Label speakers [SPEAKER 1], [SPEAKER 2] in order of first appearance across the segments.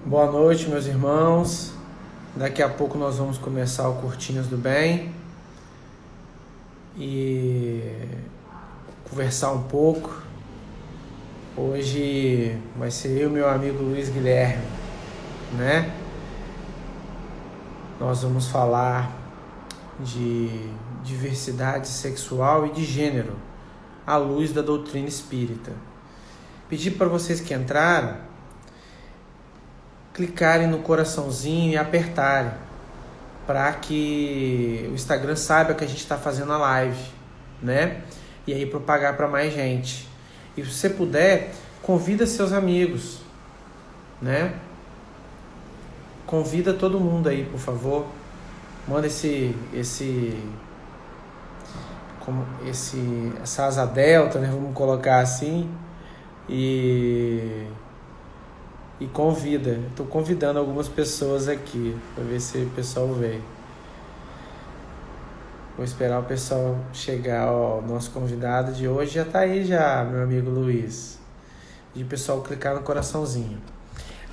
[SPEAKER 1] Boa noite, meus irmãos. Daqui a pouco nós vamos começar o Curtinhas do Bem e conversar um pouco. Hoje vai ser eu e meu amigo Luiz Guilherme, né? Nós vamos falar de diversidade sexual e de gênero à luz da doutrina espírita. Pedi para vocês que entraram clicarem no coraçãozinho e apertarem para que o Instagram saiba que a gente está fazendo a live, né? E aí propagar para mais gente. E se você puder, convida seus amigos, né? Convida todo mundo aí, por favor. Manda essa asa delta, né? Vamos colocar assim. E convida. Estou convidando algumas pessoas aqui para ver se o pessoal vem. Vou esperar o pessoal chegar. Ó, o nosso convidado de hoje já está aí já, meu amigo Luiz. E o pessoal clicar no coraçãozinho.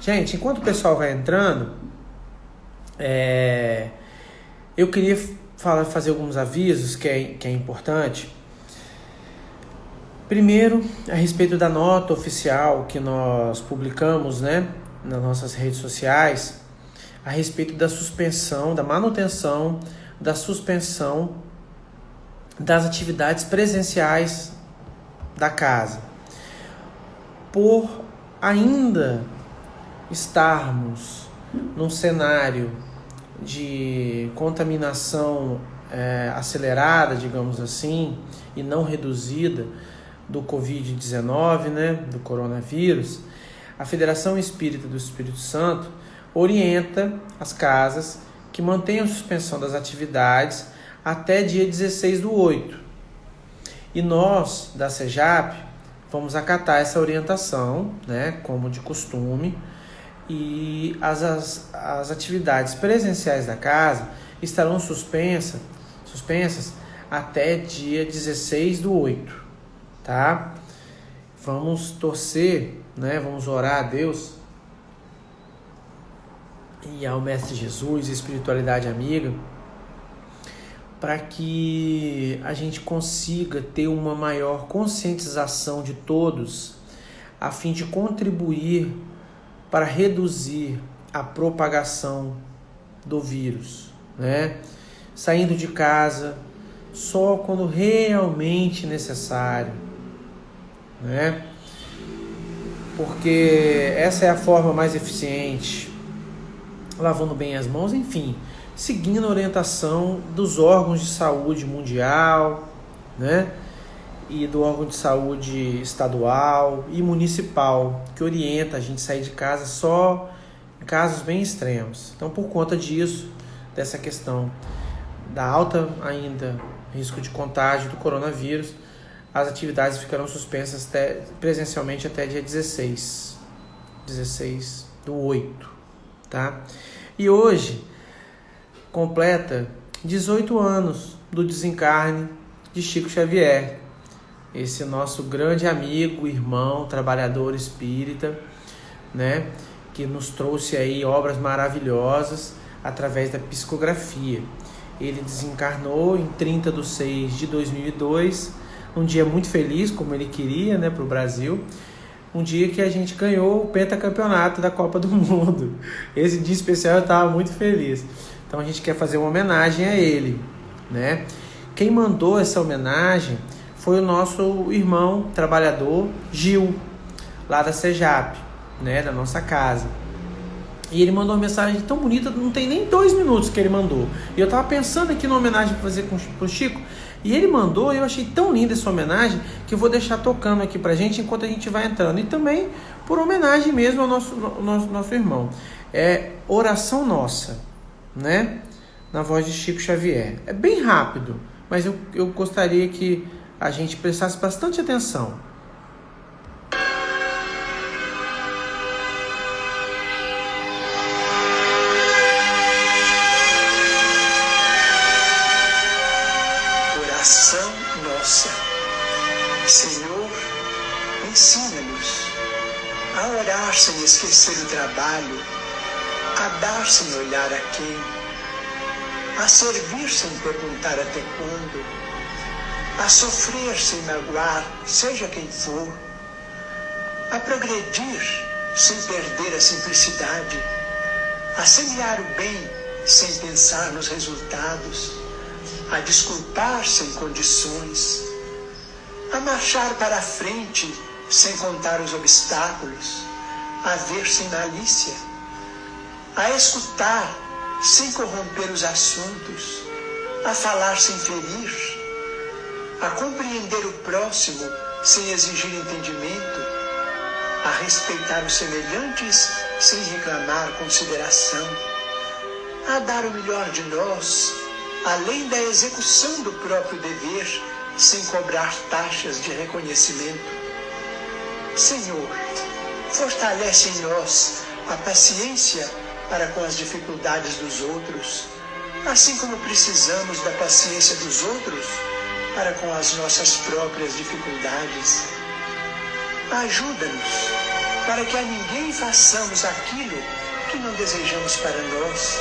[SPEAKER 1] Gente, enquanto o pessoal vai entrando, eu queria fazer alguns avisos que é importante. Primeiro, a respeito da nota oficial que nós publicamos, né, nas nossas redes sociais, a respeito da suspensão, da manutenção, da suspensão das atividades presenciais da casa. Por ainda estarmos num cenário de contaminação acelerada, digamos assim, e não reduzida, do Covid-19, né, do coronavírus, a Federação Espírita do Espírito Santo orienta as casas que mantenham a suspensão das atividades até dia 16/8. E nós, da CEJAP, vamos acatar essa orientação, né, como de costume, e as atividades presenciais da casa estarão suspensas até dia 16/8. Tá? Vamos torcer, né? Vamos orar a Deus e ao Mestre Jesus, espiritualidade amiga, para que a gente consiga ter uma maior conscientização de todos, a fim de contribuir para reduzir a propagação do vírus, né? Saindo de casa só quando realmente necessário, né? Porque essa é a forma mais eficiente, lavando bem as mãos, enfim, seguindo a orientação dos órgãos de saúde mundial, né? E do órgão de saúde estadual e municipal, que orienta a gente a sair de casa só em casos bem extremos. Então, por conta disso, dessa questão da alta ainda risco de contágio do coronavírus, as atividades ficarão suspensas presencialmente até dia 16/8, tá? E hoje completa 18 anos do desencarne de Chico Xavier, esse nosso grande amigo, irmão, trabalhador espírita, né? Que nos trouxe aí obras maravilhosas através da psicografia. Ele desencarnou em 30/6/2002, um dia muito feliz, como ele queria, né, para o Brasil. Um dia que a gente ganhou o pentacampeonato da Copa do Mundo. Esse dia especial eu estava muito feliz. Então a gente quer fazer uma homenagem a ele, né? Quem mandou essa homenagem foi o nosso irmão trabalhador Gil, lá da CEJAP, né, da nossa casa. E ele mandou uma mensagem tão bonita, não tem nem 2 minutos que ele mandou. E eu tava pensando aqui na homenagem para fazer pro Chico, e ele mandou, e eu achei tão linda essa homenagem, que eu vou deixar tocando aqui pra gente enquanto a gente vai entrando. E também por homenagem mesmo ao nosso irmão. É Oração Nossa, né? Na voz de Chico Xavier. É bem rápido, mas eu gostaria que a gente prestasse bastante atenção.
[SPEAKER 2] Oração nossa. Senhor, ensina-nos a orar sem esquecer o trabalho, a dar sem olhar a quem, a servir sem perguntar até quando, a sofrer sem magoar, seja quem for, a progredir sem perder a simplicidade, a semear o bem sem pensar nos resultados, a desculpar sem condições, a marchar para a frente sem contar os obstáculos, a ver sem malícia, a escutar sem corromper os assuntos, a falar sem ferir, a compreender o próximo sem exigir entendimento, a respeitar os semelhantes sem reclamar consideração, a dar o melhor de nós, além da execução do próprio dever, sem cobrar taxas de reconhecimento. Senhor, fortalece em nós a paciência para com as dificuldades dos outros, assim como precisamos da paciência dos outros para com as nossas próprias dificuldades. Ajuda-nos para que a ninguém façamos aquilo que não desejamos para nós.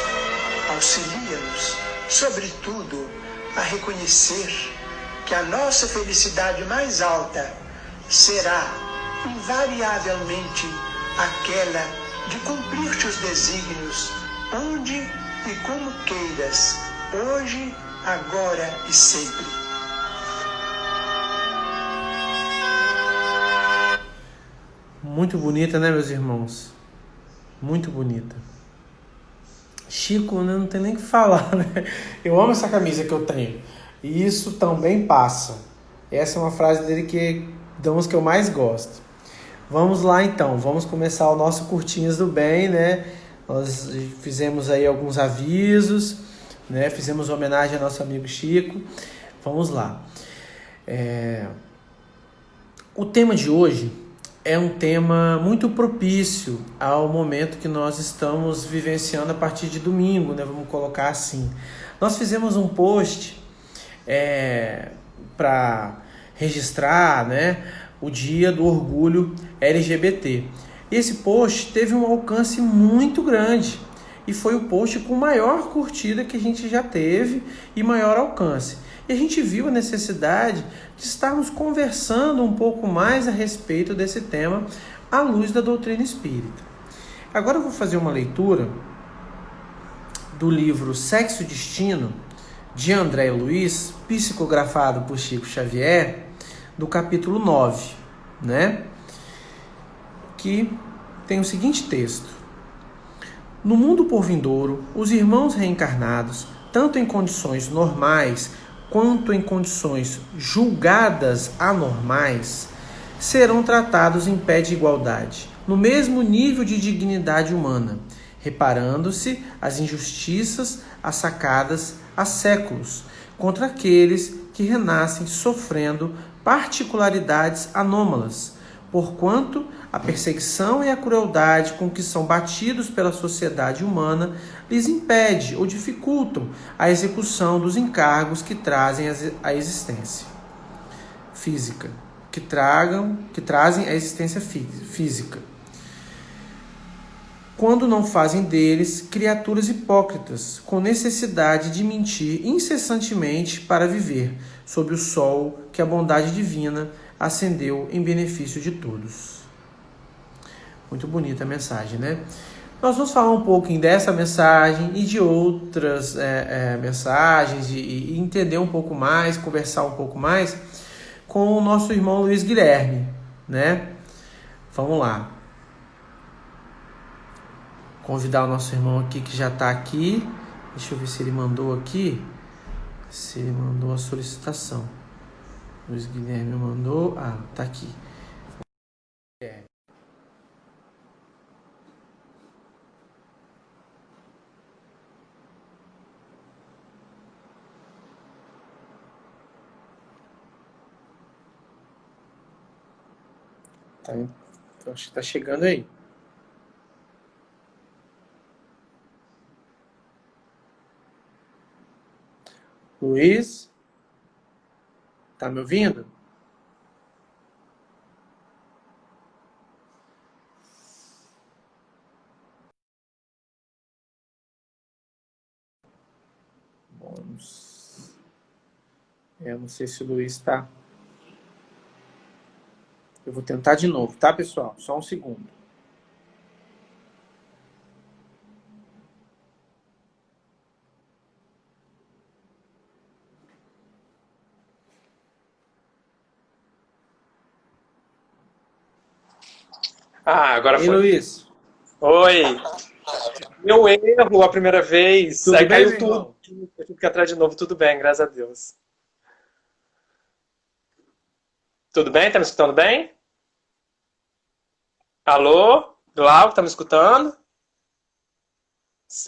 [SPEAKER 2] Auxilia-nos, sobretudo, a reconhecer que a nossa felicidade mais alta será, invariavelmente, aquela de cumprir-te os desígnios, onde e como queiras, hoje, agora e sempre.
[SPEAKER 1] Muito bonita, né, meus irmãos? Muito bonita. Chico, né, não tem nem o que falar, né? Eu amo essa camisa que eu tenho. E isso também passa. Essa é uma frase dele que damos que eu mais gosto. Vamos lá então, vamos começar o nosso Curtinhas do Bem, né? Nós fizemos aí alguns avisos, né? Fizemos homenagem ao nosso amigo Chico. Vamos lá. O tema de hoje é um tema muito propício ao momento que nós estamos vivenciando a partir de domingo, né? Vamos colocar assim. Nós fizemos um post para registrar, né, o Dia do Orgulho LGBT. Esse post teve um alcance muito grande e foi o post com maior curtida que a gente já teve e maior alcance. E a gente viu a necessidade de estarmos conversando um pouco mais a respeito desse tema à luz da doutrina espírita. Agora eu vou fazer uma leitura do livro Sexo e Destino, de André Luiz, psicografado por Chico Xavier, do capítulo 9, né? Que tem o seguinte texto: no mundo por vindouro, os irmãos reencarnados, tanto em condições normais quanto em condições julgadas anormais, serão tratados em pé de igualdade, no mesmo nível de dignidade humana, reparando-se as injustiças assacadas há séculos contra aqueles que renascem sofrendo particularidades anômalas, porquanto a perseguição e a crueldade com que são batidos pela sociedade humana lhes impede ou dificultam a execução dos encargos que trazem a existência física, que trazem a existência física. Quando não fazem deles criaturas hipócritas, com necessidade de mentir incessantemente para viver, sob o sol que a bondade divina acendeu em benefício de todos. Muito bonita a mensagem, né? Nós vamos falar um pouquinho dessa mensagem e de outras mensagens e entender um pouco mais, conversar um pouco mais com o nosso irmão Luiz Guilherme, né? Vamos lá. Convidar o nosso irmão aqui que já está aqui. Deixa eu ver se ele mandou aqui. Se ele mandou a solicitação. Luiz Guilherme mandou. Ah, tá aqui. Tá, então acho que tá chegando aí. Luiz, tá me ouvindo? Eu não sei se o Luiz está. Eu vou tentar de novo, tá, pessoal? Só um segundo.
[SPEAKER 3] Agora
[SPEAKER 1] Ei,
[SPEAKER 3] foi.
[SPEAKER 1] Luiz.
[SPEAKER 3] Oi. Meu erro a primeira vez.
[SPEAKER 1] Tudo
[SPEAKER 3] Aí
[SPEAKER 1] bem,
[SPEAKER 3] caiu
[SPEAKER 1] meu
[SPEAKER 3] tudo.
[SPEAKER 1] irmão?
[SPEAKER 3] Eu tive que atrás de novo. Tudo bem, graças a Deus. Tudo bem? Tá me escutando bem? Alô? Glauco, tá me escutando?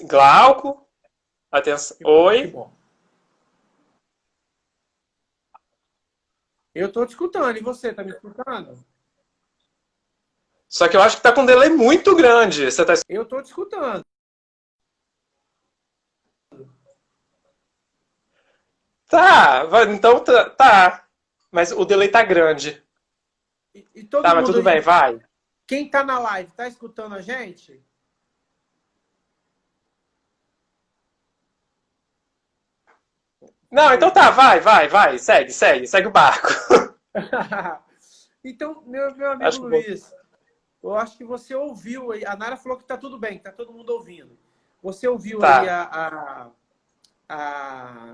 [SPEAKER 3] Glauco? Atenção.
[SPEAKER 1] Que bom, que
[SPEAKER 3] Oi?
[SPEAKER 1] bom. Eu tô te escutando, e você, tá me escutando?
[SPEAKER 3] Só que eu acho que tá com um delay muito grande. Você tá...
[SPEAKER 1] Eu tô te escutando.
[SPEAKER 3] Tá, então tá. Mas o delay tá grande.
[SPEAKER 1] E todo
[SPEAKER 3] Tá, mas
[SPEAKER 1] mundo
[SPEAKER 3] tudo bem,
[SPEAKER 1] aí,
[SPEAKER 3] vai.
[SPEAKER 1] quem tá na live, tá escutando a gente?
[SPEAKER 3] Não, então tá, vai. Segue o barco.
[SPEAKER 1] Então, meu amigo
[SPEAKER 3] Acho que vou.
[SPEAKER 1] Luiz, eu acho que você ouviu aí. A Nara falou que tá tudo bem, que tá todo mundo ouvindo. Você ouviu aí
[SPEAKER 3] Tá.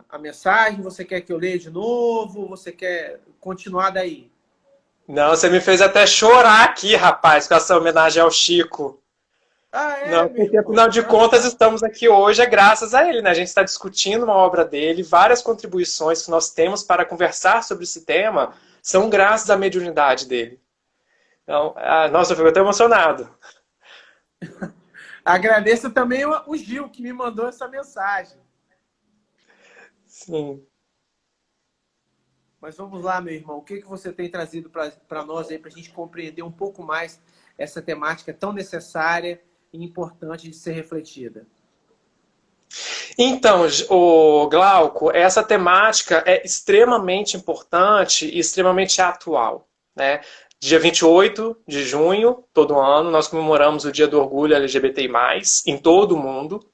[SPEAKER 1] a mensagem? Você quer que eu leia de novo? Você quer continuar daí?
[SPEAKER 3] Não, você me fez até chorar aqui, rapaz, com essa homenagem ao Chico.
[SPEAKER 1] Ah, é,
[SPEAKER 3] Não,
[SPEAKER 1] meu
[SPEAKER 3] porque
[SPEAKER 1] irmão?
[SPEAKER 3] afinal de contas estamos aqui hoje é graças a ele, né? A gente está discutindo uma obra dele, várias contribuições que nós temos para conversar sobre esse tema são graças à mediunidade dele. Então, nossa, eu fico até emocionado.
[SPEAKER 1] Agradeço também o Gil, que me mandou essa mensagem.
[SPEAKER 3] Sim.
[SPEAKER 1] Mas vamos lá, meu irmão. O que você tem trazido para nós aí, para a gente compreender um pouco mais essa temática tão necessária e importante de ser refletida?
[SPEAKER 3] Então, o Glauco, essa temática é extremamente importante e extremamente atual, né? Dia 28 de junho, todo ano, nós comemoramos o Dia do Orgulho LGBTI+, em todo o mundo.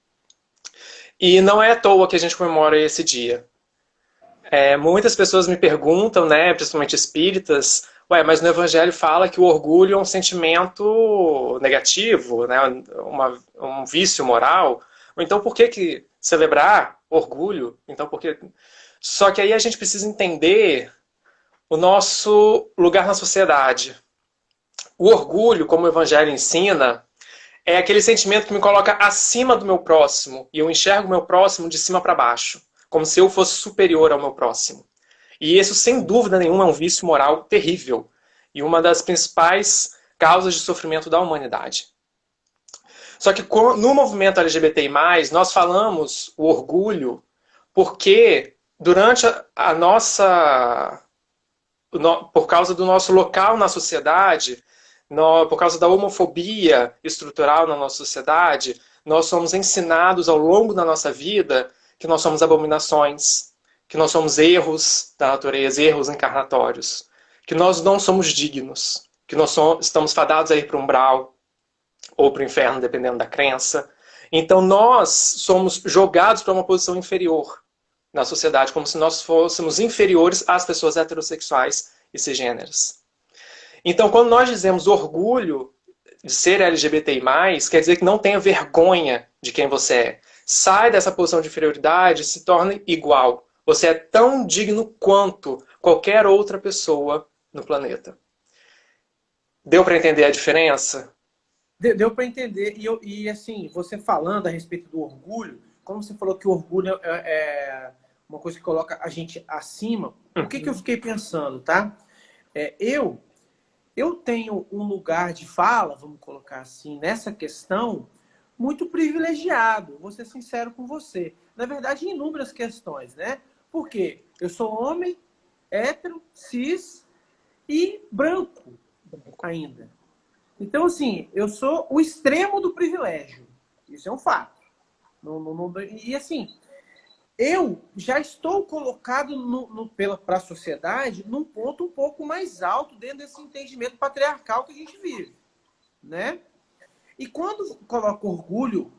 [SPEAKER 3] E não é à toa que a gente comemora esse dia. Muitas pessoas me perguntam, né, principalmente espíritas, mas no Evangelho fala que o orgulho é um sentimento negativo, né, um vício moral. Ou então por que celebrar orgulho? Então por que... Só que aí a gente precisa entender o nosso lugar na sociedade. O orgulho, como o Evangelho ensina, é aquele sentimento que me coloca acima do meu próximo e eu enxergo o meu próximo de cima para baixo, como se eu fosse superior ao meu próximo. E isso, sem dúvida nenhuma, é um vício moral terrível e uma das principais causas de sofrimento da humanidade. Só que no movimento LGBTI+, nós falamos o orgulho porque durante a nossa... por causa do nosso local na sociedade, por causa da homofobia estrutural na nossa sociedade, nós somos ensinados ao longo da nossa vida que nós somos abominações, que nós somos erros da natureza, erros encarnatórios, que nós não somos dignos, que nós estamos fadados a ir para o umbral ou para o inferno, dependendo da crença. Então nós somos jogados para uma posição inferior na sociedade, como se nós fôssemos inferiores às pessoas heterossexuais e cisgêneras. Então, quando nós dizemos orgulho de ser LGBTI+, quer dizer que não tenha vergonha de quem você é. Sai dessa posição de inferioridade e se torne igual. Você é tão digno quanto qualquer outra pessoa no planeta. Deu para entender a diferença?
[SPEAKER 1] Deu para entender. E assim, você falando a respeito do orgulho, como você falou que o orgulho é uma coisa que coloca a gente acima, o que eu fiquei pensando, tá? Eu tenho um lugar de fala, vamos colocar assim, nessa questão, muito privilegiado, vou ser sincero com você. Na verdade, em inúmeras questões, né? Porque eu sou homem, hétero, cis e branco ainda. Então, assim, eu sou o extremo do privilégio. Isso é um fato. E, assim, eu já estou colocado para a sociedade num ponto um pouco mais alto dentro desse entendimento patriarcal que a gente vive, né? E quando coloca orgulho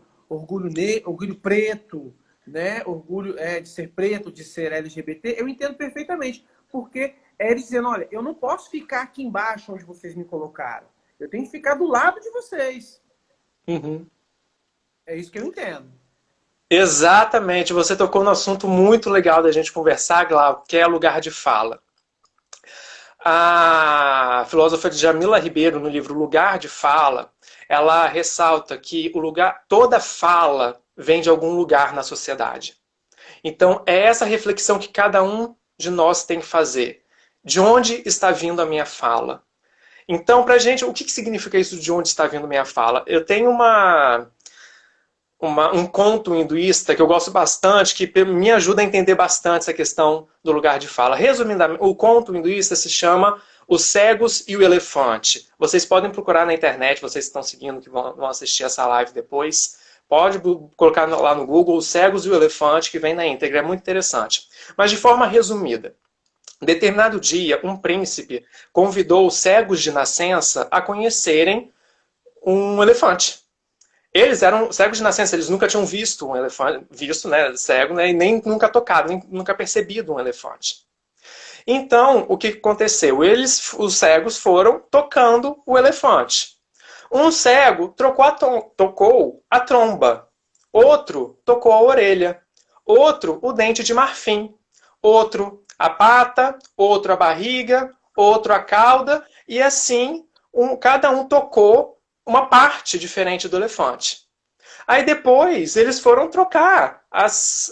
[SPEAKER 1] preto, né? Orgulho de ser preto, de ser LGBT, eu entendo perfeitamente. Porque é eles dizendo, olha, eu não posso ficar aqui embaixo onde vocês me colocaram. Eu tenho que ficar do lado de vocês.
[SPEAKER 3] Uhum.
[SPEAKER 1] É isso que eu entendo.
[SPEAKER 3] Exatamente. Você tocou no assunto muito legal da gente conversar, Glauco, que é lugar de fala. A filósofa Djamila Ribeiro, no livro Lugar de Fala, ela ressalta que toda fala vem de algum lugar na sociedade. Então, é essa reflexão que cada um de nós tem que fazer. De onde está vindo a minha fala? Então, pra gente, o que significa isso de onde está vindo a minha fala? Eu tenho um conto hinduísta que eu gosto bastante, que me ajuda a entender bastante essa questão do lugar de fala. Resumidamente, o conto hinduísta se chama Os Cegos e o Elefante. Vocês podem procurar na internet, vocês que estão seguindo, que vão assistir essa live depois. Pode colocar lá no Google Os Cegos e o Elefante, que vem na íntegra. É muito interessante. Mas de forma resumida. Determinado dia, um príncipe convidou os cegos de nascença a conhecerem um elefante. Eles eram cegos de nascença, eles nunca tinham visto um elefante, cego, né, e nem nunca tocado, nem nunca percebido um elefante. Então, o que aconteceu? Os cegos foram tocando o elefante. Um cego tocou a tromba, outro tocou a orelha, outro o dente de marfim, outro a pata, outro a barriga, outro a cauda, e assim cada um tocou uma parte diferente do elefante. Aí depois eles foram trocar as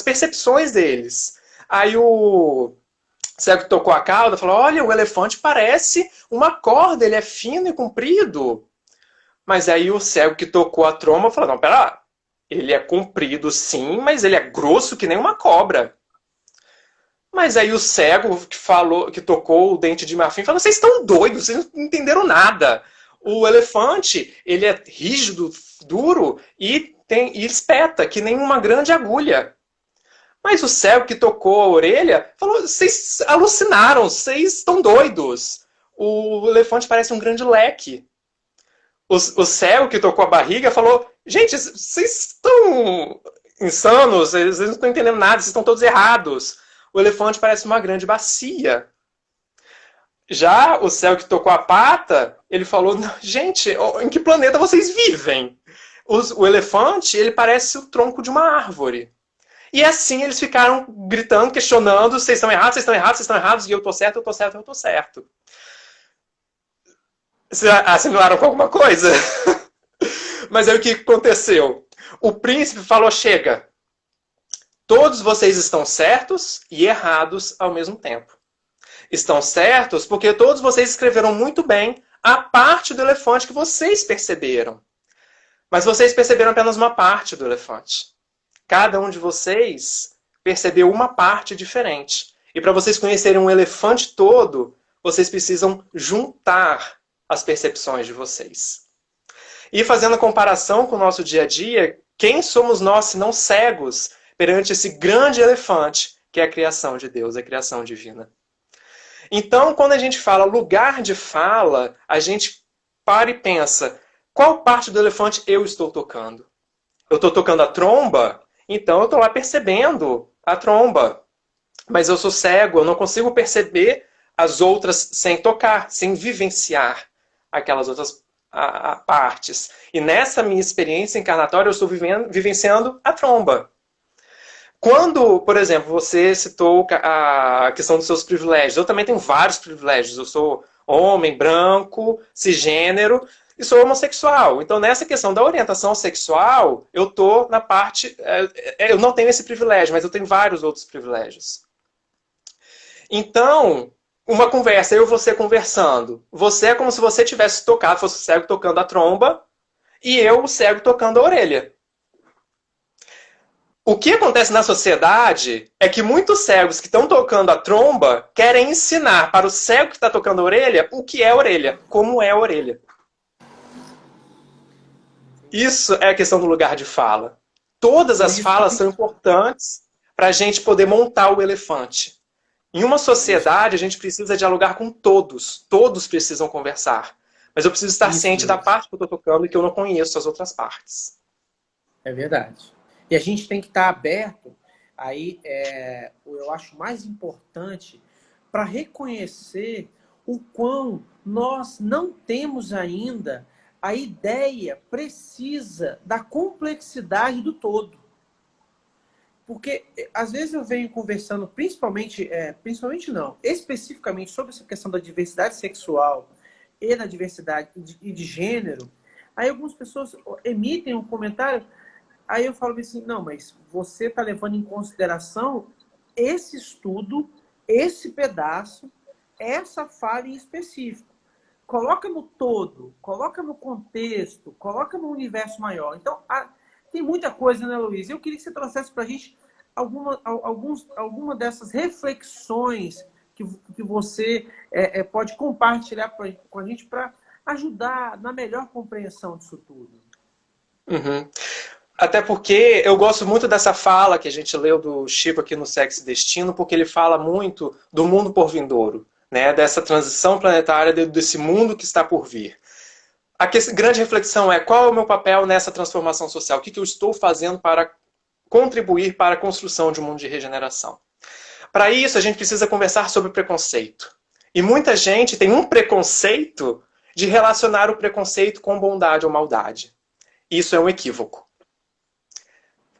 [SPEAKER 3] percepções deles. Aí o cego que tocou a cauda falou, olha, o elefante parece uma corda, ele é fino e comprido. Mas aí o cego que tocou a tromba falou, não, pera lá, ele é comprido sim, mas ele é grosso que nem uma cobra. Mas aí o cego que tocou o dente de marfim falou, vocês estão doidos, vocês não entenderam nada. O elefante, ele é rígido, duro e espeta, que nem uma grande agulha. Mas o cego que tocou a orelha falou, vocês alucinaram, vocês estão doidos. O elefante parece um grande leque. O cego que tocou a barriga falou, gente, vocês estão insanos, vocês não estão entendendo nada, vocês estão todos errados. O elefante parece uma grande bacia. Já o cego que tocou a pata, ele falou, gente, em que planeta vocês vivem? O elefante, ele parece o tronco de uma árvore. E assim eles ficaram gritando, questionando, vocês estão errados, vocês estão errados, vocês estão errados, e eu estou certo, eu estou certo, eu estou certo. Vocês assimilaram com alguma coisa? Mas aí o que aconteceu? O príncipe falou, chega, todos vocês estão certos e errados ao mesmo tempo. Estão certos porque todos vocês escreveram muito bem a parte do elefante que vocês perceberam. Mas vocês perceberam apenas uma parte do elefante. Cada um de vocês percebeu uma parte diferente. E para vocês conhecerem um elefante todo, vocês precisam juntar as percepções de vocês. E fazendo a comparação com o nosso dia a dia, quem somos nós se não cegos perante esse grande elefante que é a criação de Deus, a criação divina? Então, quando a gente fala lugar de fala, a gente para e pensa, qual parte do elefante eu estou tocando? Eu estou tocando a tromba? Então eu estou lá percebendo a tromba. Mas eu sou cego, eu não consigo perceber as outras sem tocar, sem vivenciar aquelas outras partes. E nessa minha experiência encarnatória, eu estou vivenciando a tromba. Quando, por exemplo, você citou a questão dos seus privilégios, eu também tenho vários privilégios. Eu sou homem, branco, cisgênero e sou homossexual. Então, nessa questão da orientação sexual, eu estou na parte... Eu não tenho esse privilégio, mas eu tenho vários outros privilégios. Então, uma conversa, eu e você conversando. Você é como se você tivesse tocado, fosse o cego tocando a tromba, e eu, o cego, tocando a orelha. O que acontece na sociedade é que muitos cegos que estão tocando a tromba querem ensinar para o cego que está tocando a orelha o que é a orelha, como é a orelha. Isso é a questão do lugar de fala. Todas as falas são importantes para a gente poder montar o elefante. Em uma sociedade, a gente precisa dialogar com todos. Todos precisam conversar. Mas eu preciso estar ciente da parte que eu estou tocando e que eu não conheço as outras partes.
[SPEAKER 1] É verdade. E a gente tem que estar aberto, aí eu acho mais importante, para reconhecer o quão nós não temos ainda a ideia precisa da complexidade do todo. Porque, às vezes, eu venho conversando, especificamente sobre essa questão da diversidade sexual e da diversidade de gênero. Aí algumas pessoas emitem um comentário, aí eu falo assim, não, mas você está levando em consideração esse estudo, esse pedaço, essa fala em específico. Coloca no todo, coloca no contexto, coloca no universo maior. Então, tem muita coisa, né, Luiz? Eu queria que você trouxesse para a gente alguma dessas reflexões que você pode compartilhar com a gente para ajudar na melhor compreensão disso tudo.
[SPEAKER 3] Uhum. Até porque eu gosto muito dessa fala que a gente leu do Chico aqui no Sexo e Destino, porque ele fala muito do mundo por vindouro, né? Dessa transição planetária, desse mundo que está por vir. A grande reflexão é qual é o meu papel nessa transformação social? O que eu estou fazendo para contribuir para a construção de um mundo de regeneração? Para isso, a gente precisa conversar sobre preconceito. E muita gente tem um preconceito de relacionar o preconceito com bondade ou maldade. Isso é um equívoco.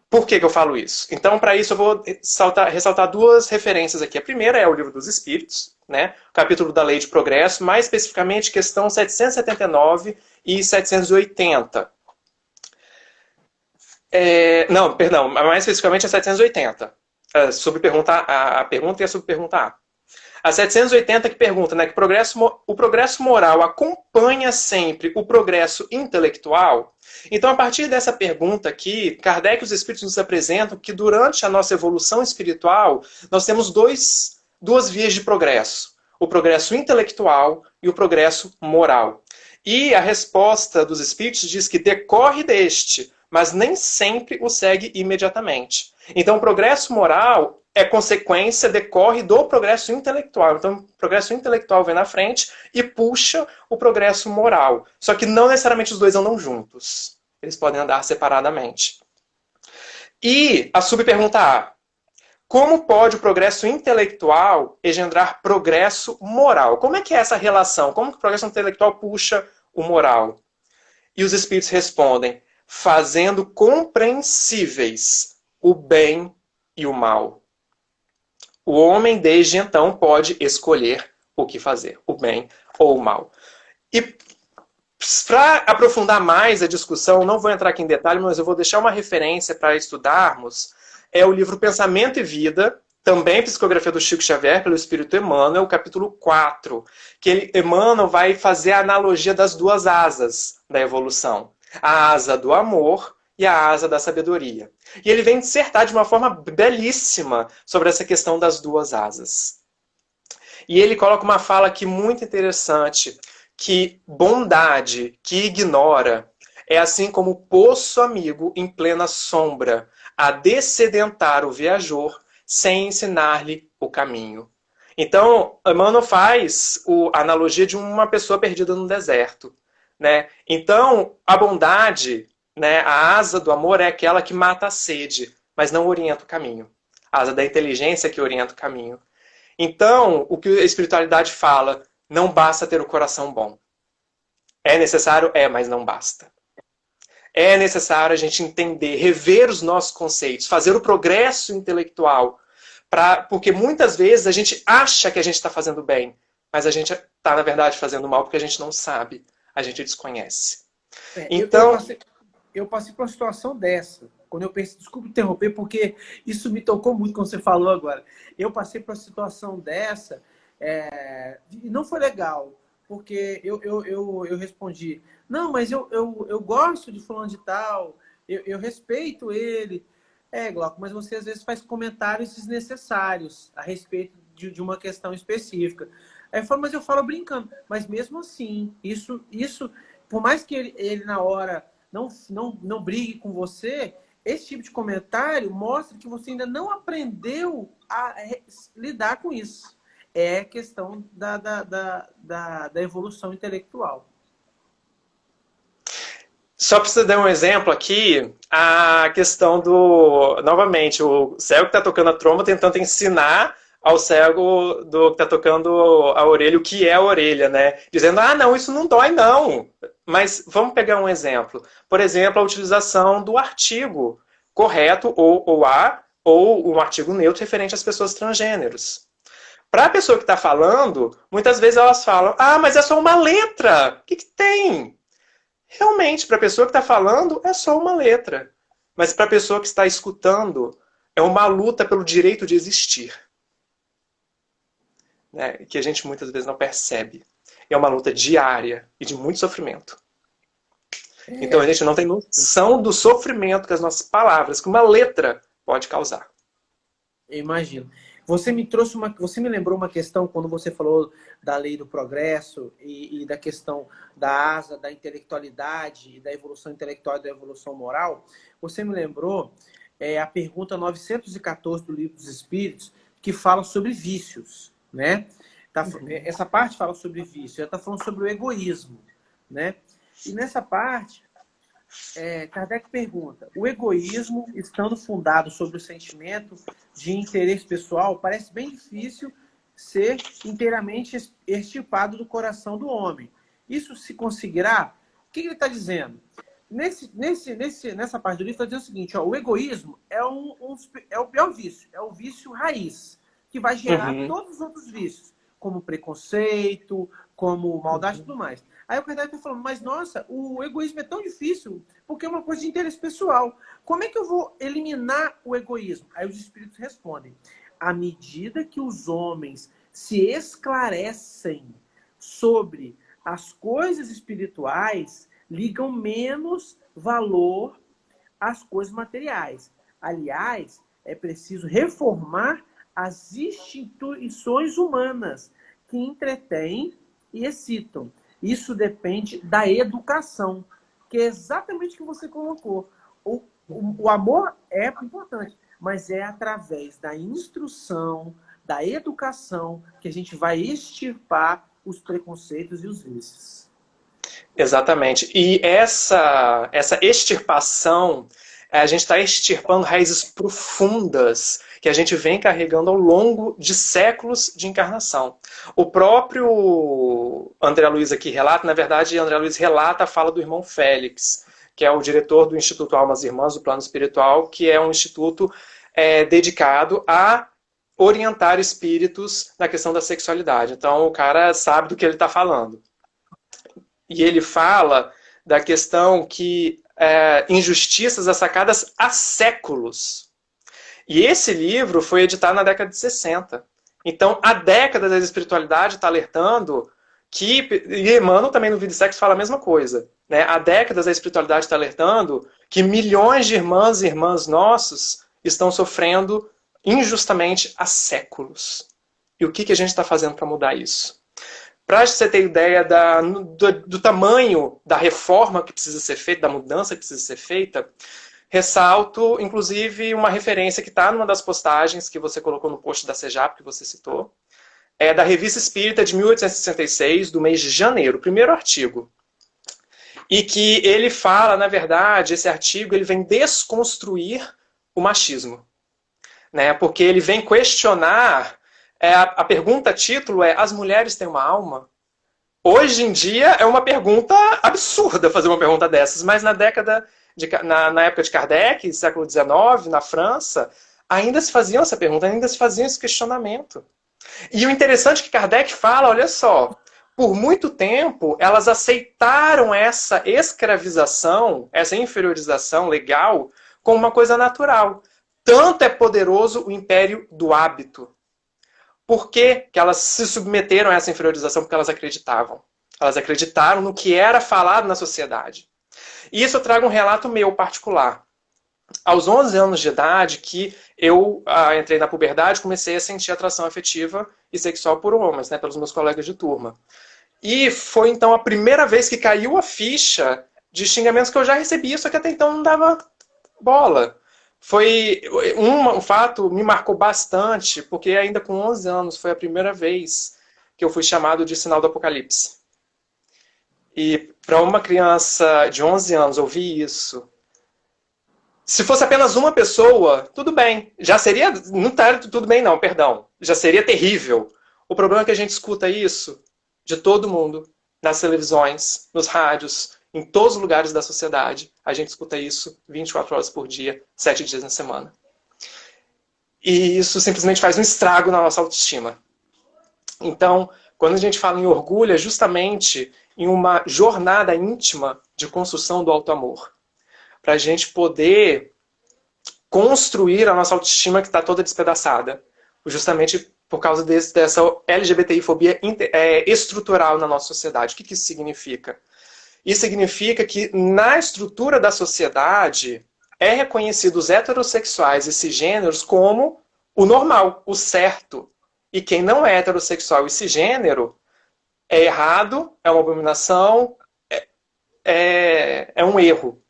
[SPEAKER 3] Por que eu falo isso? Então, para isso, eu vou ressaltar duas referências aqui. A primeira é o Livro dos Espíritos, né? O capítulo da Lei de Progresso, mais especificamente questão 779 e 780. Não, perdão, mais especificamente a 780. A pergunta e a subpergunta A. A 780 que pergunta, né, que o progresso moral acompanha sempre o progresso intelectual. Então, a partir dessa pergunta aqui, Kardec e os Espíritos nos apresentam que durante a nossa evolução espiritual, nós temos duas vias de progresso. O progresso intelectual e o progresso moral. E a resposta dos Espíritos diz que decorre deste, mas nem sempre o segue imediatamente. Então, o progresso moral é consequência, decorre do progresso intelectual. Então, o progresso intelectual vem na frente e puxa o progresso moral. Só que não necessariamente os dois andam juntos. Eles podem andar separadamente. E a subpergunta A. Como pode o progresso intelectual engendrar progresso moral? Como é que é essa relação? Como que o progresso intelectual puxa o moral? E os espíritos respondem, fazendo compreensíveis o bem e o mal. O homem, desde então, pode escolher o que fazer, o bem ou o mal. E para aprofundar mais a discussão, não vou entrar aqui em detalhe, mas eu vou deixar uma referência para estudarmos, é o livro Pensamento e Vida, também psicografia do Chico Xavier, pelo Espírito Emmanuel, capítulo 4, que Emmanuel vai fazer a analogia das duas asas da evolução. A asa do amor e a asa da sabedoria. E ele vem dissertar de uma forma belíssima sobre essa questão das duas asas. E ele coloca uma fala aqui muito interessante, que bondade que ignora é assim como o poço amigo em plena sombra, a dessedentar o viajor sem ensinar-lhe o caminho. Então, Emmanuel faz a analogia de uma pessoa perdida no deserto, né? Então, a bondade, né, a asa do amor é aquela que mata a sede, mas não orienta o caminho. A asa da inteligência é que orienta o caminho. Então, o que a espiritualidade fala, não basta ter o coração bom. É necessário? É, mas não basta. É necessário a gente entender, rever os nossos conceitos, fazer o progresso intelectual, porque muitas vezes a gente acha que a gente está fazendo bem, mas a gente está, na verdade, fazendo mal porque a gente não sabe, a gente desconhece. Então,
[SPEAKER 1] eu passei por uma situação dessa, quando eu pensei, desculpe interromper, porque isso me tocou muito quando você falou agora. Eu passei por uma situação dessa, e não foi legal, porque eu respondi, não, mas eu gosto de fulano de tal, eu respeito ele. Glauco, mas você às vezes faz comentários desnecessários a respeito de uma questão específica. Aí eu falo, mas eu falo brincando. Mas mesmo assim, isso por mais que ele na hora não brigue com você, esse tipo de comentário mostra que você ainda não aprendeu a lidar com isso. É questão da evolução intelectual.
[SPEAKER 3] Só para você dar um exemplo aqui, a questão do, novamente, o cego que está tocando a tromba tentando ensinar ao cego que está tocando a orelha o que é a orelha, né? Dizendo, ah, não, isso não dói, não. Mas vamos pegar um exemplo. Por exemplo, a utilização do artigo correto, ou a, ou um artigo neutro referente às pessoas transgêneros. Para a pessoa que está falando, muitas vezes elas falam, ah, mas é só uma letra, o que tem? Realmente, para a pessoa que está falando, é só uma letra. Mas para a pessoa que está escutando, é uma luta pelo direito de existir. Né? Que a gente muitas vezes não percebe. É uma luta diária e de muito sofrimento. Então a gente não tem noção do sofrimento que as nossas palavras, que uma letra pode causar.
[SPEAKER 1] Eu imagino. Você me lembrou uma questão quando você falou da lei do progresso e da questão da asa, da intelectualidade, da evolução intelectual e da evolução moral. Você me lembrou a pergunta 914 do Livro dos Espíritos, que fala sobre vícios, né? Essa parte fala sobre vício, ela está falando sobre o egoísmo, né? E nessa parte, Kardec pergunta, o egoísmo, estando fundado sobre o sentimento de interesse pessoal, parece bem difícil ser inteiramente extirpado do coração do homem. Isso se conseguirá? O que ele está dizendo? Nessa parte do livro está dizendo o seguinte, ó, o egoísmo é o pior vício, é o vício raiz, que vai gerar todos os outros vícios, como preconceito, como maldade e tudo mais. Aí o Kardec está falando, mas nossa, o egoísmo é tão difícil, porque é uma coisa de interesse pessoal. Como é que eu vou eliminar o egoísmo? Aí os espíritos respondem, à medida que os homens se esclarecem sobre as coisas espirituais, ligam menos valor às coisas materiais. Aliás, é preciso reformar as instituições humanas que entretêm e excitam. Isso depende da educação, que é exatamente o que você colocou. O amor é importante, mas é através da instrução, da educação, que a gente vai extirpar os preconceitos e os vícios.
[SPEAKER 3] Exatamente. E essa extirpação, a gente está extirpando raízes profundas que a gente vem carregando ao longo de séculos de encarnação. O próprio André Luiz aqui relata, na verdade, André Luiz relata a fala do irmão Félix, que é o diretor do Instituto Almas Irmãs do Plano Espiritual, que é um instituto dedicado a orientar espíritos na questão da sexualidade. Então o cara sabe do que ele está falando. E ele fala da questão que injustiças assacadas há séculos. E esse livro foi editado na década de 60. Então, a década da espiritualidade está alertando que... E Emmanuel também no Vida e Sexo fala a mesma coisa. Né? A década da espiritualidade está alertando que milhões de irmãs e irmãs nossos estão sofrendo injustamente há séculos. E o que a gente está fazendo para mudar isso? Para você ter ideia do tamanho da reforma que precisa ser feita, da mudança que precisa ser feita, ressalto, inclusive, uma referência que está numa das postagens que você colocou no post da CEJAP, que você citou, é da Revista Espírita de 1866, do mês de janeiro, o primeiro artigo. E que ele fala, na verdade, esse artigo ele vem desconstruir o machismo. Né? Porque ele vem questionar... a pergunta título é: as mulheres têm uma alma? Hoje em dia é uma pergunta absurda fazer uma pergunta dessas, mas na época de Kardec, século XIX, na França, ainda se faziam essa pergunta, ainda se faziam esse questionamento. E o interessante é que Kardec fala, olha só, por muito tempo elas aceitaram essa escravização, essa inferiorização legal, como uma coisa natural. Tanto é poderoso o império do hábito. Por que elas se submeteram a essa inferiorização? Porque elas acreditavam. Elas acreditaram no que era falado na sociedade. E isso eu trago um relato meu particular. Aos 11 anos de idade, que eu entrei na puberdade, comecei a sentir atração afetiva e sexual por homens, né, pelos meus colegas de turma. E foi então a primeira vez que caiu a ficha de xingamentos que eu já recebia, só que até então não dava bola. Foi um fato me marcou bastante, porque ainda com 11 anos foi a primeira vez que eu fui chamado de sinal do Apocalipse. E para uma criança de 11 anos ouvir isso, se fosse apenas uma pessoa, tudo bem. Já seria, não tá tudo bem não, perdão. Já seria terrível. O problema é que a gente escuta isso de todo mundo, nas televisões, nos rádios, em todos os lugares da sociedade. A gente escuta isso 24 horas por dia, 7 dias na semana. E isso simplesmente faz um estrago na nossa autoestima. Então, quando a gente fala em orgulho, é justamente em uma jornada íntima de construção do auto-amor. Para a gente poder construir a nossa autoestima que está toda despedaçada. Justamente por causa dessa LGBTI-fobia estrutural na nossa sociedade. O que isso significa? Isso significa que na estrutura da sociedade é reconhecido os heterossexuais e cisgêneros como o normal, o certo. E quem não é heterossexual e cisgênero é errado, é uma abominação, é um erro.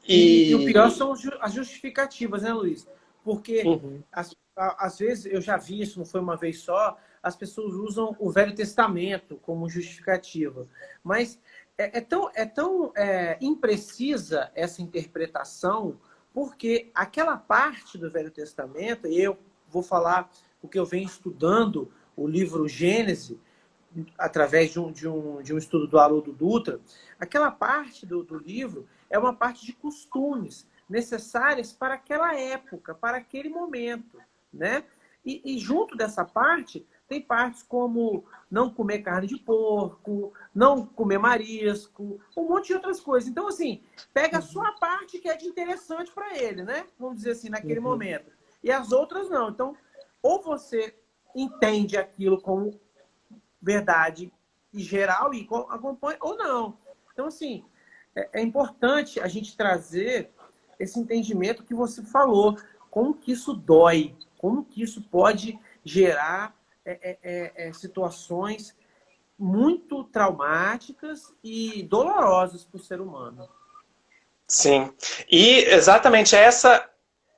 [SPEAKER 1] E o pior são as justificativas, né, Luiz? Porque,
[SPEAKER 3] Uhum.
[SPEAKER 1] às vezes, eu já vi isso, não foi uma vez só, as pessoas usam o Velho Testamento como justificativa. Mas é tão imprecisa essa interpretação, porque aquela parte do Velho Testamento, e eu vou falar porque eu venho estudando o livro Gênesis, através de um estudo do Haroldo Dutra, aquela parte do livro é uma parte de costumes necessárias para aquela época, para aquele momento, né? E junto dessa parte, tem partes como não comer carne de porco, não comer marisco, um monte de outras coisas. Então, assim, pega a sua parte que é de interessante para ele, né? Vamos dizer assim, naquele momento. E as outras não. Então, ou você entende aquilo como verdade e geral e acompanha, ou não. Então, assim, é importante a gente trazer esse entendimento que você falou, como que isso dói, como que isso pode gerar situações muito traumáticas e dolorosas para o ser humano.
[SPEAKER 3] Sim. E exatamente essa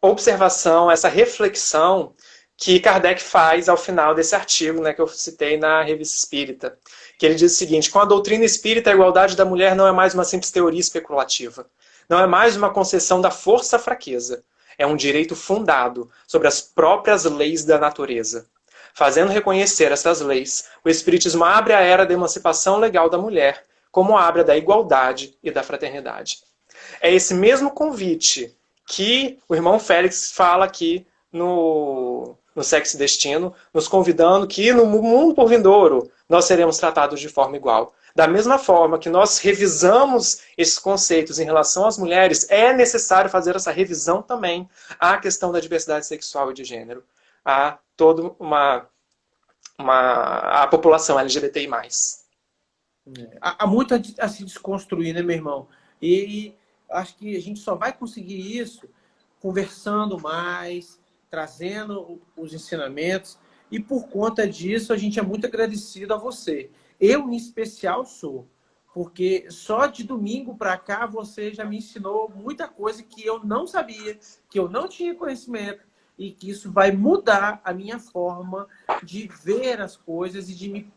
[SPEAKER 3] observação, essa reflexão que Kardec faz ao final desse artigo, né, que eu citei na Revista Espírita, que ele diz o seguinte: com a doutrina espírita, a igualdade da mulher não é mais uma simples teoria especulativa, não é mais uma concessão da força-fraqueza, é um direito fundado sobre as próprias leis da natureza. Fazendo reconhecer essas leis, o Espiritismo abre a era da emancipação legal da mulher, como abre a da igualdade e da fraternidade. É esse mesmo convite que o irmão Félix fala aqui no Sexo e Destino, nos convidando que no mundo por vindouro nós seremos tratados de forma igual. Da mesma forma que nós revisamos esses conceitos em relação às mulheres, é necessário fazer essa revisão também à questão da diversidade sexual e de gênero, a toda a população LGBTI+.
[SPEAKER 1] Há muito a se desconstruir, né, meu irmão? E acho que a gente só vai conseguir isso conversando mais, trazendo os ensinamentos. E por conta disso, a gente é muito agradecido a você. Eu, em especial, sou. Porque só de domingo para cá você já me ensinou muita coisa que eu não sabia, que eu não tinha conhecimento, e que isso vai mudar a minha forma de ver as coisas e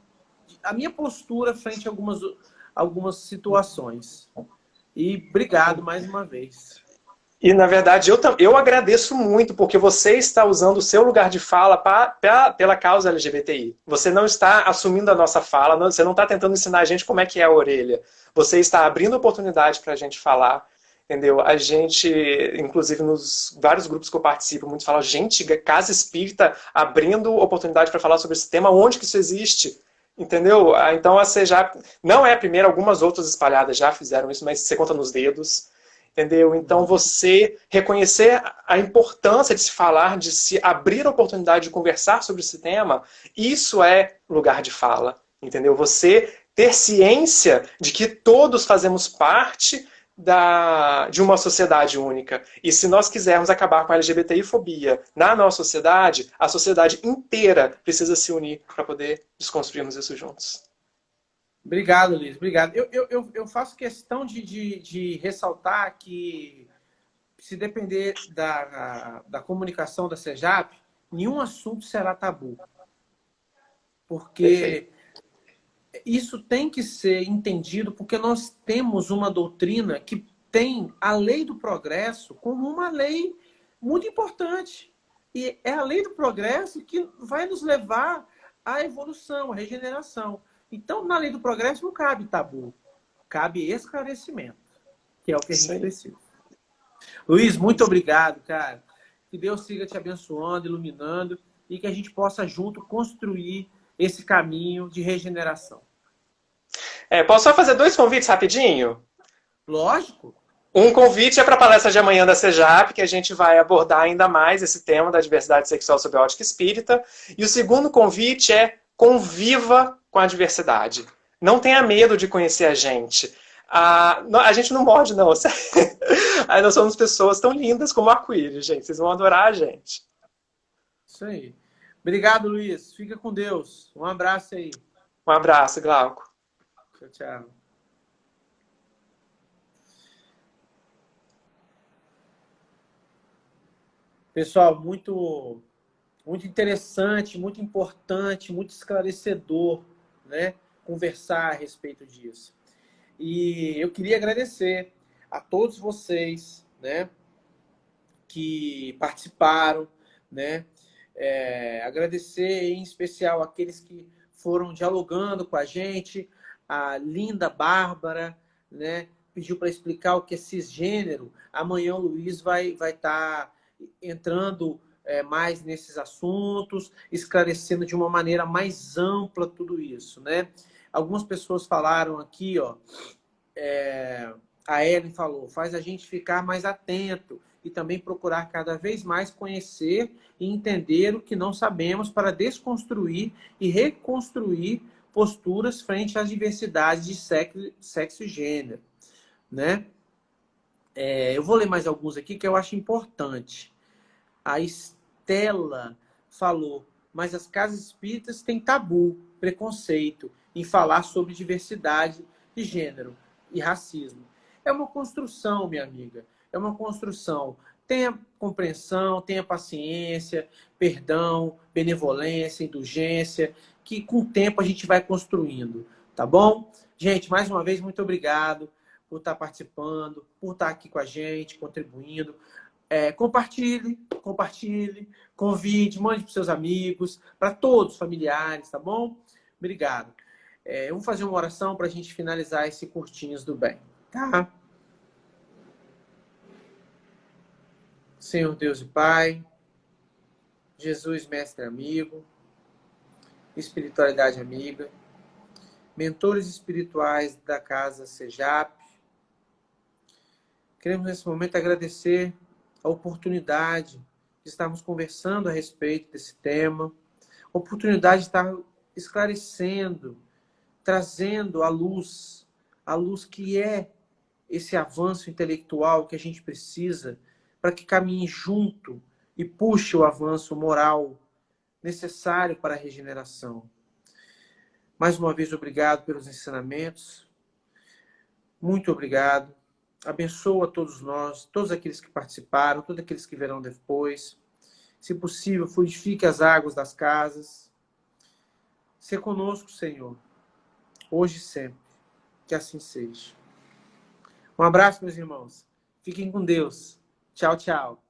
[SPEAKER 1] a minha postura frente a algumas situações. E obrigado mais uma vez.
[SPEAKER 3] E, na verdade, eu agradeço muito, porque você está usando o seu lugar de fala pela causa LGBTI. Você não está assumindo a nossa fala, você não está tentando ensinar a gente como é que é a orelha. Você está abrindo oportunidade para a gente falar, entendeu? A gente, inclusive nos vários grupos que eu participo, muitos falam, gente, casa espírita abrindo oportunidade para falar sobre esse tema, onde que isso existe? Entendeu? Então, você já não é a primeira, algumas outras espalhadas já fizeram isso, mas você conta nos dedos. Entendeu? Então, você reconhecer a importância de se falar, de se abrir a oportunidade de conversar sobre esse tema, isso é lugar de fala. Entendeu? Você ter ciência de que todos fazemos parte de uma sociedade única. E se nós quisermos acabar com a LGBTI-fobia na nossa sociedade, a sociedade inteira precisa se unir para poder desconstruirmos isso juntos.
[SPEAKER 1] Obrigado, Liz. Obrigado. Eu faço questão de ressaltar que, se depender da comunicação da CEJAP, nenhum assunto será tabu. Porque
[SPEAKER 3] Perfeito.
[SPEAKER 1] isso tem que ser entendido porque nós temos uma doutrina que tem a lei do progresso como uma lei muito importante. E é a lei do progresso que vai nos levar à evolução, à regeneração. Então, na lei do progresso não cabe tabu, cabe esclarecimento, que é o que a gente precisa. Luiz, muito obrigado, cara. Que Deus siga te abençoando, iluminando e que a gente possa junto construir esse caminho de regeneração.
[SPEAKER 3] Posso só fazer 2 convites rapidinho?
[SPEAKER 1] Lógico.
[SPEAKER 3] Um convite é para a palestra de amanhã da CEJAP, que a gente vai abordar ainda mais esse tema da diversidade sexual sob a ótica espírita. E o segundo convite é conviva com a diversidade. Não tenha medo de conhecer a gente. A gente não morde, não. Aí nós somos pessoas tão lindas como arco-íris, gente. Vocês vão adorar a gente.
[SPEAKER 1] Isso aí. Obrigado, Luiz. Fica com Deus. Um abraço aí.
[SPEAKER 3] Um abraço, Glauco.
[SPEAKER 1] Tchau, tchau. Pessoal, muito interessante, muito importante, muito esclarecedor, né? Conversar a respeito disso. E eu queria agradecer a todos vocês, né? Que participaram, né? Agradecer em especial aqueles que foram dialogando com a gente, a linda Bárbara, né? Pediu para explicar o que é cisgênero. Amanhã o Luiz vai estar entrando mais nesses assuntos, esclarecendo de uma maneira mais ampla tudo isso, né? Algumas pessoas falaram aqui, ó, a Ellen falou, faz a gente ficar mais atento e também procurar cada vez mais conhecer e entender o que não sabemos para desconstruir e reconstruir posturas frente às diversidades de sexo e gênero, né? Eu vou ler mais alguns aqui que eu acho importante. A Estela falou, mas as casas espíritas têm tabu, preconceito em falar sobre diversidade de gênero e racismo. É uma construção, minha amiga. É uma construção. Tenha compreensão, tenha paciência, perdão, benevolência, indulgência, que com o tempo a gente vai construindo, tá bom? Gente, mais uma vez, muito obrigado por estar participando, por estar aqui com a gente, contribuindo. Compartilhe, convide, mande para seus amigos, para todos os familiares, tá bom? Obrigado. Vamos fazer uma oração para a gente finalizar esse Curtinhos do Bem, tá? Senhor Deus e Pai, Jesus, mestre amigo, espiritualidade amiga, mentores espirituais da Casa CEJAP, queremos nesse momento agradecer a oportunidade de estarmos conversando a respeito desse tema, a oportunidade de estar esclarecendo, trazendo à luz que é esse avanço intelectual que a gente precisa para que caminhe junto e puxe o avanço moral necessário para a regeneração. Mais uma vez, obrigado pelos ensinamentos. Muito obrigado. Abençoa todos nós, todos aqueles que participaram, todos aqueles que verão depois. Se possível, fluidifique as águas das casas. Se conosco, Senhor, hoje e sempre. Que assim seja. Um abraço, meus irmãos. Fiquem com Deus. Tchau, tchau.